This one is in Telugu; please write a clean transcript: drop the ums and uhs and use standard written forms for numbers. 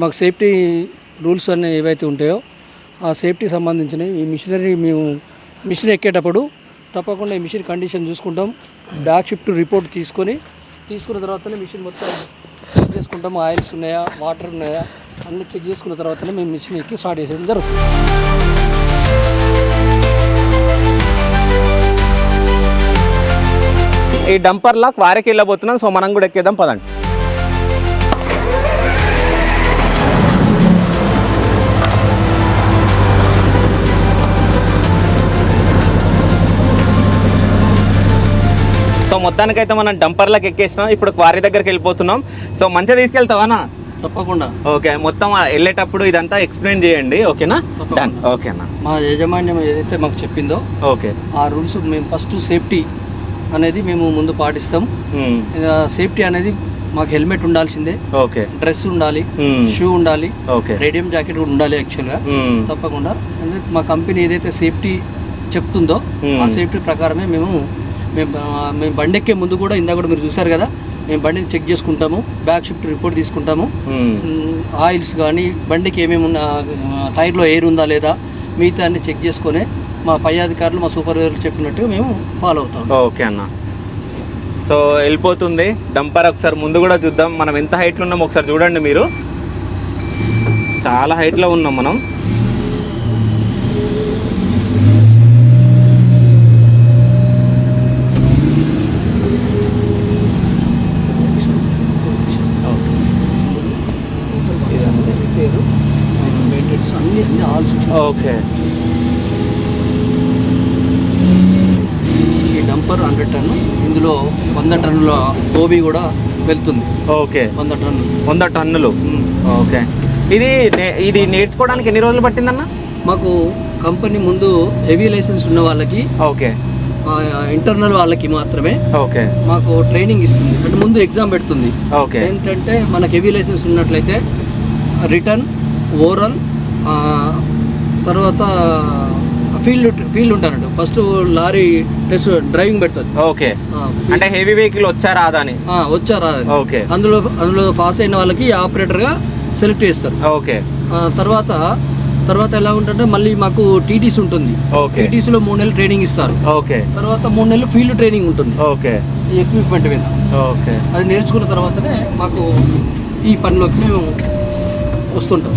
మాకు సేఫ్టీ రూల్స్ అన్నీ ఏవైతే ఉంటాయో ఆ సేఫ్టీకి సంబంధించినవి ఈ మిషనరీ మేము మిషన్ ఎక్కేటప్పుడు తప్పకుండా ఈ మిషన్ కండిషన్ చూసుకుంటాం. బ్యాక్ షిఫ్ట్ రిపోర్ట్ తీసుకున్న తర్వాతనే మిషన్ మొత్తం చెక్ చేసుకుంటాం. ఆయిల్స్ ఉన్నాయా, వాటర్ ఉన్నాయా అన్నీ చెక్ చేసుకున్న తర్వాతనే మేము మిషన్ ఎక్కి స్టార్ట్ చేసేయడం జరుగుతుంది. ఈ డంపర్లా క్వారీకి వెళ్ళబోతున్నాం. సో మనం కూడా ఎక్కేద్దాం పదండి. సో మొత్తానికైతే మనం డంపర్లకు ఎక్కేసినాం. ఇప్పుడు క్వారీ దగ్గరికి వెళ్ళిపోతున్నాం. సో మంచిగా తీసుకెళ్తావానా? తప్పకుండా. ఓకే, మొత్తం వెళ్ళేటప్పుడు ఇదంతా ఎక్స్ప్లెయిన్ చేయండి. ఓకేనా? డన్. ఓకేనా? మా యాజమాన్యం ఏదైతే మాకు చెప్పిందో ఓకే ఆ రూల్స్ మేము ఫస్ట్ సేఫ్టీ అనేది మేము ముందు పాటిస్తాం. సేఫ్టీ అనేది మాకు హెల్మెట్ ఉండాల్సిందే, ఓకే, డ్రెస్ ఉండాలి, షూ ఉండాలి, ఓకే, రేడియం జాకెట్ కూడా ఉండాలి. యాక్చువల్గా తప్పకుండా మా కంపెనీ ఏదైతే సేఫ్టీ చెప్తుందో ఆ సేఫ్టీ ప్రకారమే మేము బండి ఎక్కే ముందు కూడా ఇందా కూడా మీరు చూసారు కదా, మేము బండిని చెక్ చేసుకుంటాము. బ్యాక్ షిఫ్ట్ రిపోర్ట్ తీసుకుంటాము. ఆయిల్స్ కానీ బండికి ఏమేమి టైర్లో ఎయిర్ ఉందా లేదా మిగతా అన్ని చెక్ చేసుకొని మా పై అధికారులు, మా సూపర్వైజర్లు చెప్పినట్టు మేము ఫాలో అవుతాం. ఓకే అన్న. సో వెళ్ళిపోతుంది డంపర్. ఒకసారి ముందు కూడా చూద్దాం మనం ఎంత హైట్లో ఉన్నాం. ఒకసారి చూడండి మీరు, చాలా హైట్లో ఉన్నాం మనం. ఓకే, ఈ డంపర్ 100 టన్ను, ఇందులో 100 టన్నుల ఓబీ కూడా వెళ్తుంది. ఓకే, 100 టన్నులు. ఓకే, ఇది నేర్చుకోవడానికి ఎన్ని రోజులు పట్టిందన్న? మాకు కంపెనీ ముందు హెవీ లైసెన్స్ ఉన్న వాళ్ళకి, ఓకే, ఇంటర్నల్ వాళ్ళకి మాత్రమే ఓకే మాకు ట్రైనింగ్ ఇస్తుంది. అంటే ముందు ఎగ్జామ్ పెడుతుంది. ఓకే, ఏంటంటే మనకు హెవీ లైసెన్స్ ఉన్నట్లయితే రిటర్న్, ఓరల్, తర్వాత ఫీల్డ్ ఉంటారంట. ఫస్ట్ లారీ టెస్ట్ డ్రైవింగ్ పెడుతుంది. ఓకే, అంటే హెవీ వెహికల్ వచ్చారా అని వచ్చారా. ఓకే, అందులో పాస్ అయిన వాళ్ళకి ఆపరేటర్గా సెలెక్ట్ చేస్తారు. ఓకే, తర్వాత ఎలా ఉంటుందంటే మళ్ళీ మాకు టీటీసీ ఉంటుంది. టీటీసీలో 3 నెలలు ట్రైనింగ్ ఇస్తారు. ఓకే, తర్వాత 3 నెలలు ఫీల్డ్ ట్రైనింగ్ ఉంటుంది. ఓకే, ఈ ఎక్విప్మెంట్ మీద. ఓకే, అది నేర్చుకున్న తర్వాతనే మాకు ఈ పనిలోకి మేము వస్తుంటాం.